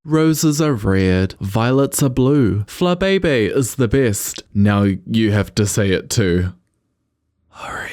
Roses are red, violets are blue. Flabébé is the best. Now you have to say it too. Hurry.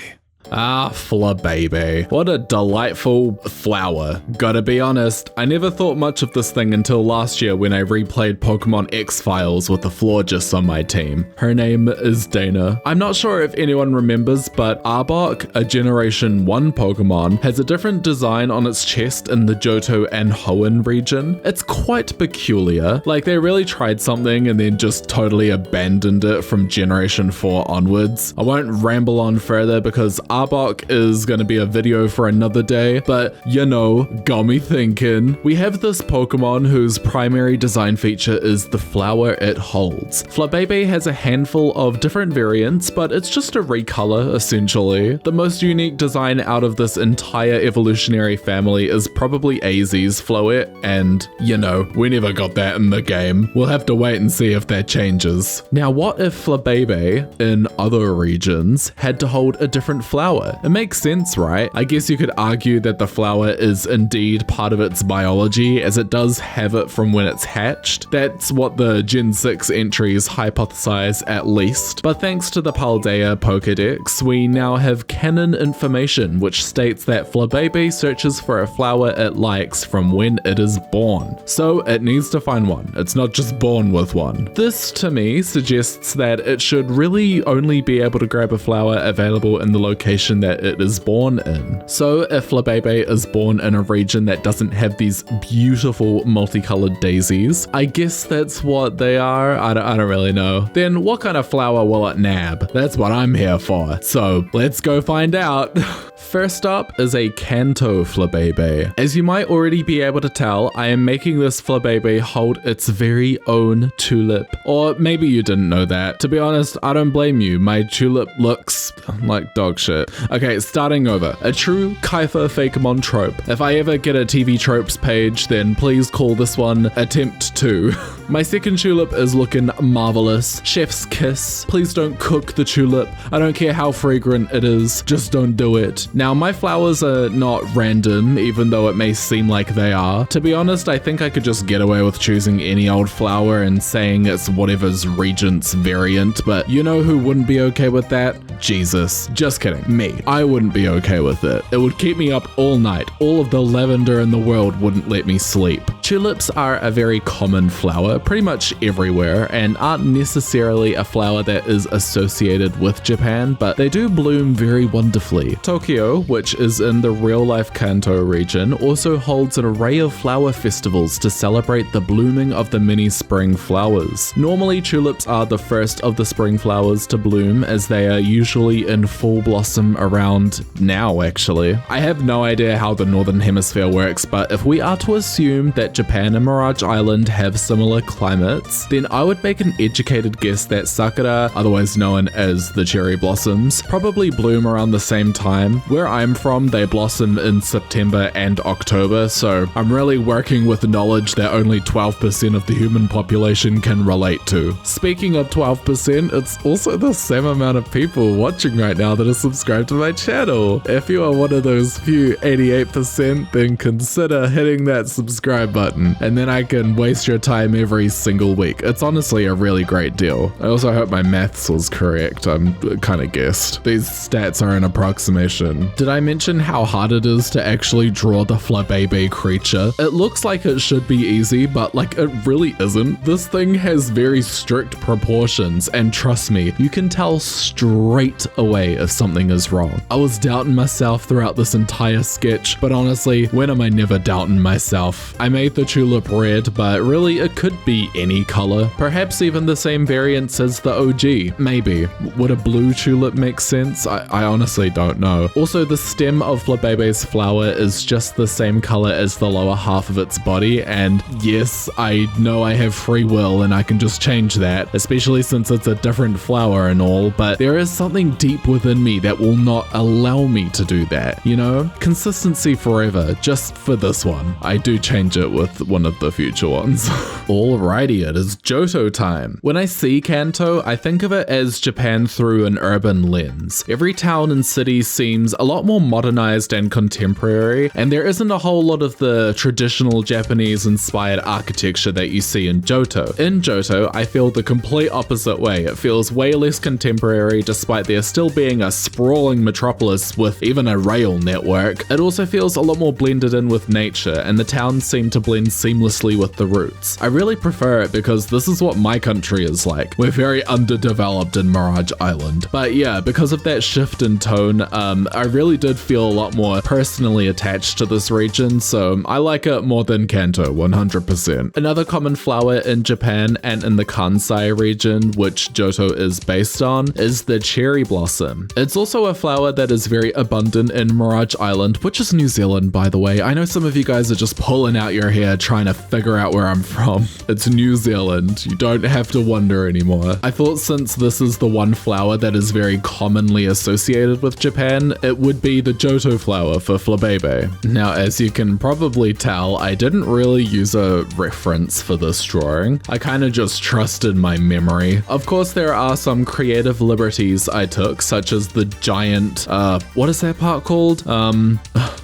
Ah, Flabébé. What a delightful flower. Gotta be honest, I never thought much of this thing until last year when I replayed Pokemon X-Files with the Florges on my team. Her name is Dana. I'm not sure if anyone remembers, but Arbok, a Generation 1 Pokemon, has a different design on its chest in the Johto and Hoenn region. It's quite peculiar. Like, they really tried something and then just totally abandoned it from Generation 4 onwards. I won't ramble on further because Arbok is going to be a video for another day, but you know, got me thinking. We have this Pokemon whose primary design feature is the flower it holds. Flabébé has a handful of different variants, but it's just a recolor essentially. The most unique design out of this entire evolutionary family is probably AZ's Floette, and you know, we never got that in the game. We'll have to wait and see if that changes. Now, what if Flabébé in other regions had to hold a different flower? It makes sense, right? I guess you could argue that the flower is indeed part of its biology, as it does have it from when it's hatched. That's what the Gen 6 entries hypothesize at least. But thanks to the Paldea Pokédex, we now have canon information which states that Flabébé searches for a flower it likes from when it is born. So it needs to find one. It's not just born with one. This to me suggests that it should really only be able to grab a flower available in the location that it is born in. So if Flabébé is born in a region that doesn't have these beautiful multicolored daisies, I guess that's what they are. I don't really know. Then what kind of flower will it nab? That's what I'm here for. So let's go find out. First up is a Kanto Flabébé. As you might already be able to tell, I am making this Flabébé hold its very own tulip. Or maybe you didn't know that. To be honest, I don't blame you. My tulip looks like dog shit. Okay, starting over. A true Kaifa Fakemon trope. If I ever get a TV tropes page, then please call this one Attempt 2. My second tulip is looking marvelous. Chef's kiss. Please don't cook the tulip. I don't care how fragrant it is. Just don't do it. Now, my flowers are not random, even though it may seem like they are. To be honest, I think I could just get away with choosing any old flower and saying it's whatever's Regent's variant, but you know who wouldn't be okay with that? Jesus. Just kidding. Me. I wouldn't be okay with it. It would keep me up all night. All of the lavender in the world wouldn't let me sleep. Tulips are a very common flower pretty much everywhere and aren't necessarily a flower that is associated with Japan, but they do bloom very wonderfully. Tokyo, which is in the real-life Kanto region, also holds an array of flower festivals to celebrate the blooming of the many spring flowers. Normally, tulips are the first of the spring flowers to bloom, as they are usually in full blossom around now, actually. I have no idea how the Northern Hemisphere works, but if we are to assume that Japan and Mirage Island have similar climates, then I would make an educated guess that sakura, otherwise known as the cherry blossoms, probably bloom around the same time. Where I'm from, they blossom in September and October, so I'm really working with knowledge that only 12% of the human population can relate to. Speaking of 12%, it's also the same amount of people watching right now that are subscribed to my channel. If you are one of those few 88%, then consider hitting that subscribe button, and then I can waste your time every single week. It's honestly a really great deal. I also hope my maths was correct. I'm kind of guessed. These stats are an approximation. Did I mention how hard it is to actually draw the Flabébé creature? It looks like it should be easy, but like it really isn't. This thing has very strict proportions, and trust me, you can tell straight away if something is wrong. I was doubting myself throughout this entire sketch, but honestly, when am I never doubting myself? I made the tulip red, but really it could be any color. Perhaps even the same variants as the OG. Maybe. Would a blue tulip make sense? I honestly don't know. Also, the stem of Flabébé's flower is just the same color as the lower half of its body, and yes, I know I have free will and I can just change that, especially since it's a different flower and all, but there is something deep within me that will not allow me to do that, you know? Consistency forever, just for this one. I do change it with one of the future ones. All Alrighty, it is Johto time. When I see Kanto, I think of it as Japan through an urban lens. Every town and city seems a lot more modernized and contemporary, and there isn't a whole lot of the traditional Japanese-inspired architecture that you see in Johto. In Johto, I feel the complete opposite way. It feels way less contemporary despite there still being a sprawling metropolis with even a rail network. It also feels a lot more blended in with nature, and the towns seem to blend seamlessly with the roots. I really prefer it because this is what my country is like. We're very underdeveloped in Mirage Island. But yeah, because of that shift in tone, I really did feel a lot more personally attached to this region, so I like it more than Kanto, 100%. Another common flower in Japan and in the Kansai region, which Johto is based on, is the cherry blossom. It's also a flower that is very abundant in Mirage Island, which is New Zealand, by the way. I know some of you guys are just pulling out your hair trying to figure out where I'm from. It's New Zealand. You don't have to wonder anymore. I thought since this is the one flower that is very commonly associated with Japan, it would be the Johto flower for Flabébé. Now, as you can probably tell, I didn't really use a reference for this drawing. I kind of just trusted my memory. Of course, there are some creative liberties I took, such as the giant, what is that part called?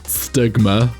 Stigma.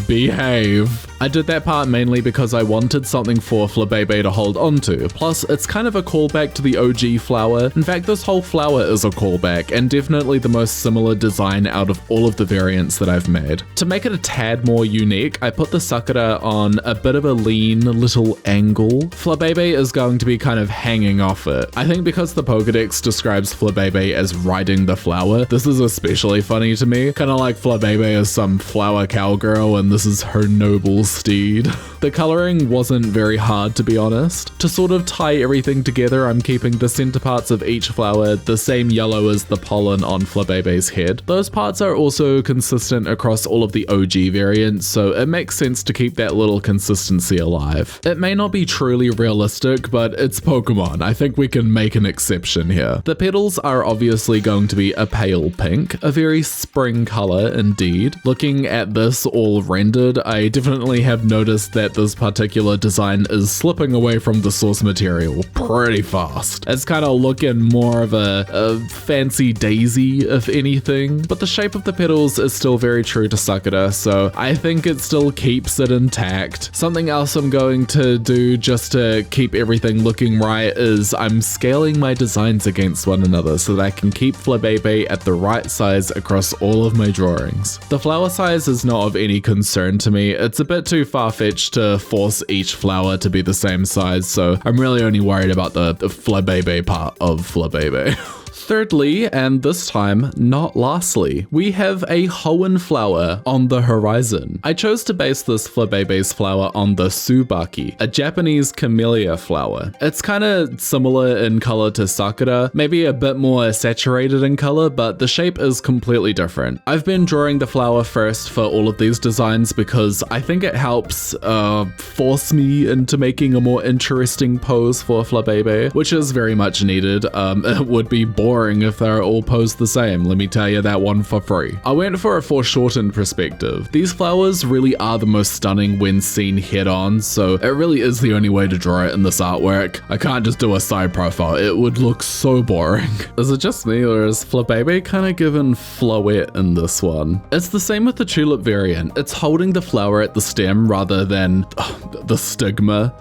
Behave. I did that part mainly because I wanted something for Flabébé to hold onto. Plus, it's kind of a callback to the OG flower. In fact, this whole flower is a callback, and definitely the most similar design out of all of the variants that I've made. To make it a tad more unique, I put the sakura on a bit of a lean little angle. Flabébé is going to be kind of hanging off it. I think because the Pokédex describes Flabébé as riding the flower, this is especially funny to me. Kind of like Flabébé is some flower cowgirl and this is her noble steed. The coloring wasn't very hard, to be honest. To sort of tie everything together, I'm keeping the center parts of each flower the same yellow as the pollen on Flabébé's head. Those parts are also consistent across all of the OG variants, so it makes sense to keep that little consistency alive. It may not be truly realistic, but it's Pokemon. I think we can make an exception here. The petals are obviously going to be a pale pink, a very spring color indeed. Looking at this all rendered, I definitely have noticed that this particular design is slipping away from the source material pretty fast. It's kind of looking more of a fancy daisy, if anything, but the shape of the petals is still very true to Sakura, so I think it still keeps it intact. Something else I'm going to do just to keep everything looking right is I'm scaling my designs against one another so that I can keep Flabébé at the right size across all of my drawings. The flower size is not of any concern to me. It's a bit too far-fetched to force each flower to be the same size, so I'm really only worried about the Flabébé part of Flabébé. Thirdly, and this time not lastly, we have a Hoenn flower on the horizon. I chose to base this Flabébé's flower on the Tsubaki, a Japanese camellia flower. It's kind of similar in color to Sakura, maybe a bit more saturated in color, but the shape is completely different. I've been drawing the flower first for all of these designs because I think it helps force me into making a more interesting pose for Flabébé, which is very much needed. It would be boring if they're all posed the same, let me tell you that one for free. I went for a foreshortened perspective. These flowers really are the most stunning when seen head on, so it really is the only way to draw it in this artwork. I can't just do a side profile, it would look so boring. Is it just me or is Flabébé kind of given Floette in this one? It's the same with the tulip variant. It's holding the flower at the stem rather than the stigma.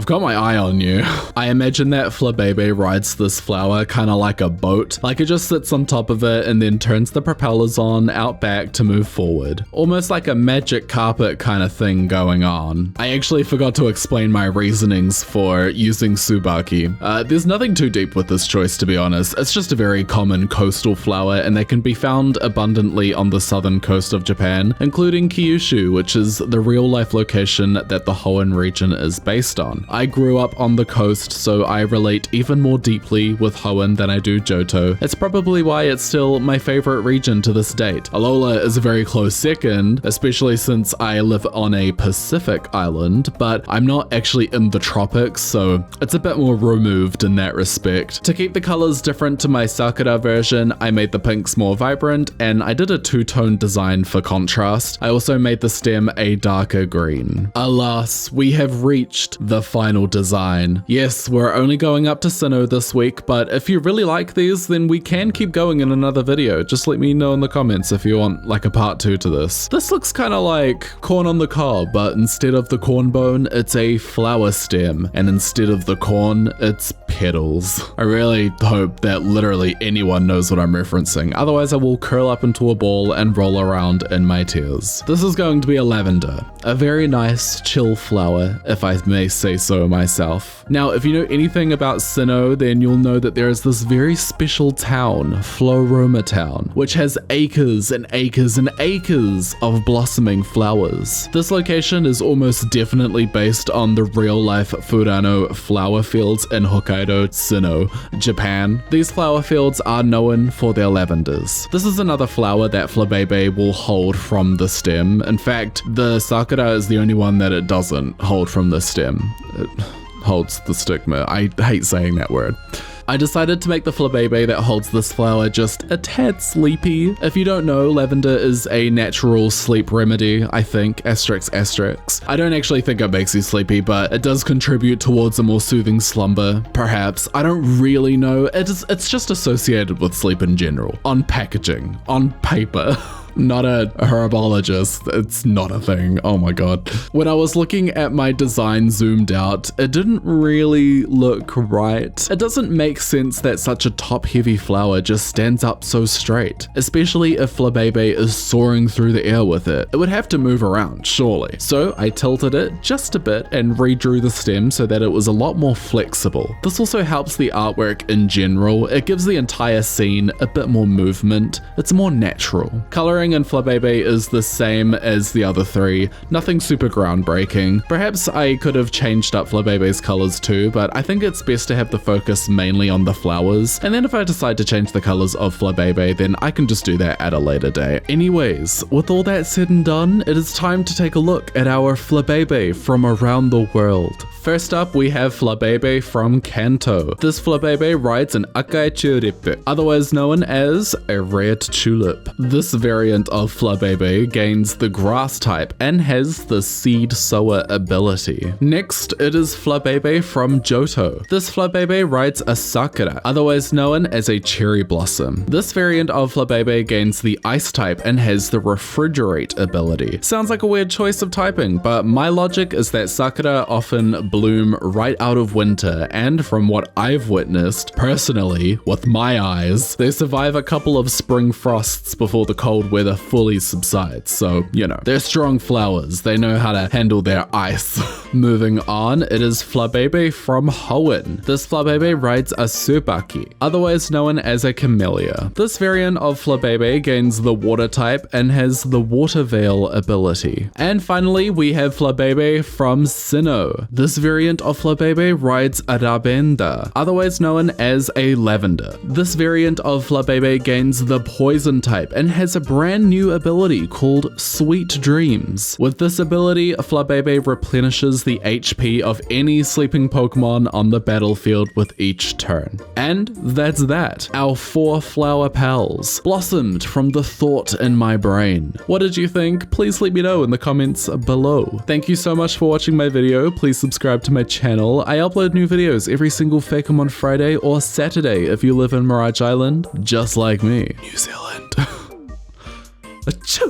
I've got my eye on you. I imagine that Flabébé rides this flower kind of like a boat. Like it just sits on top of it and then turns the propellers on out back to move forward. Almost like a magic carpet kind of thing going on. I actually forgot to explain my reasonings for using Tsubaki. There's nothing too deep with this choice, to be honest. It's just a very common coastal flower and they can be found abundantly on the southern coast of Japan, including Kyushu, which is the real life location that the Hoenn region is based on. I grew up on the coast, so I relate even more deeply with Hoenn than I do Johto. It's probably why it's still my favorite region to this date. Alola is a very close second, especially since I live on a Pacific island, but I'm not actually in the tropics, so it's a bit more removed in that respect. To keep the colors different to my Sakura version, I made the pinks more vibrant, and I did a two-tone design for contrast. I also made the stem a darker green. Alas, we have reached the final design. Yes, we're only going up to Sinnoh this week, but if you really like these, then we can keep going in another video. Just let me know in the comments if you want like a part 2 to this. This looks kind of like corn on the cob, but instead of the corn bone, it's a flower stem, and instead of the corn, it's petals. I really hope that literally anyone knows what I'm referencing. Otherwise, I will curl up into a ball and roll around in my tears. This is going to be a lavender, a very nice chill flower, if I may say so myself. Now, if you know anything about Sinnoh, then you'll know that there is this very special town, Floroma Town, which has acres and acres and acres of blossoming flowers. This location is almost definitely based on the real-life Furano flower fields in Hokkaido, Sinnoh, Japan. These flower fields are known for their lavenders. This is another flower that Flabébé will hold from the stem. In fact, the sakura is the only one that it doesn't hold from the stem. It holds the stigma. I hate saying that word. I decided to make the Flabébé that holds this flower just a tad sleepy. If you don't know, lavender is a natural sleep remedy, I think, asterisk asterisk. I don't actually think it makes you sleepy, but it does contribute towards a more soothing slumber, perhaps. I don't really know. It's just associated with sleep in general. On packaging, on paper. Not a herbologist, it's not a thing, oh my god. When I was looking at my design zoomed out, it didn't really look right. It doesn't make sense that such a top-heavy flower just stands up so straight, especially if Flabébé is soaring through the air with it. It would have to move around, surely. So I tilted it just a bit and redrew the stem so that it was a lot more flexible. This also helps the artwork in general. It gives the entire scene a bit more movement. It's more natural. Coloring in Flabébé is the same as the other three, nothing super groundbreaking. Perhaps I could have changed up Flabébé's colors too, but I think it's best to have the focus mainly on the flowers, and then if I decide to change the colors of Flabébé, then I can just do that at a later date. Anyways, with all that said and done, it is time to take a look at our Flabébé from around the world. First up, we have Flabébé from Kanto. This Flabébé rides an Akai Tulip, otherwise known as a red tulip. This variant of Flabébé gains the grass type and has the seed sower ability. Next, it is Flabébé from Johto. This Flabébé rides a sakura, otherwise known as a cherry blossom. This variant of Flabébé gains the ice type and has the refrigerate ability. Sounds like a weird choice of typing, but my logic is that sakura often bloom right out of winter, and from what I've witnessed, personally, with my eyes, they survive a couple of spring frosts before the cold weather fully subsides, so, you know, they're strong flowers, they know how to handle their ice. Moving on, it is Flabébé from Hoenn. This Flabébé rides a Tsubaki, otherwise known as a camellia. This variant of Flabébé gains the water type and has the water veil ability. And finally, we have Flabébé from Sinnoh. This variant of Flabébé rides a lavender, otherwise known as a lavender. This variant of Flabébé gains the poison type and has a brand new ability called Sweet Dreams. With this ability, Flabébé replenishes the HP of any sleeping Pokemon on the battlefield with each turn. And that's that. Our 4 flower pals blossomed from the thought in my brain. What did you think? Please let me know in the comments below. Thank you so much for watching my video. Please subscribe to my channel. I upload new videos every single fakemon Friday or Saturday if you live in Mirage Island, just like me. New Zealand. Achoo!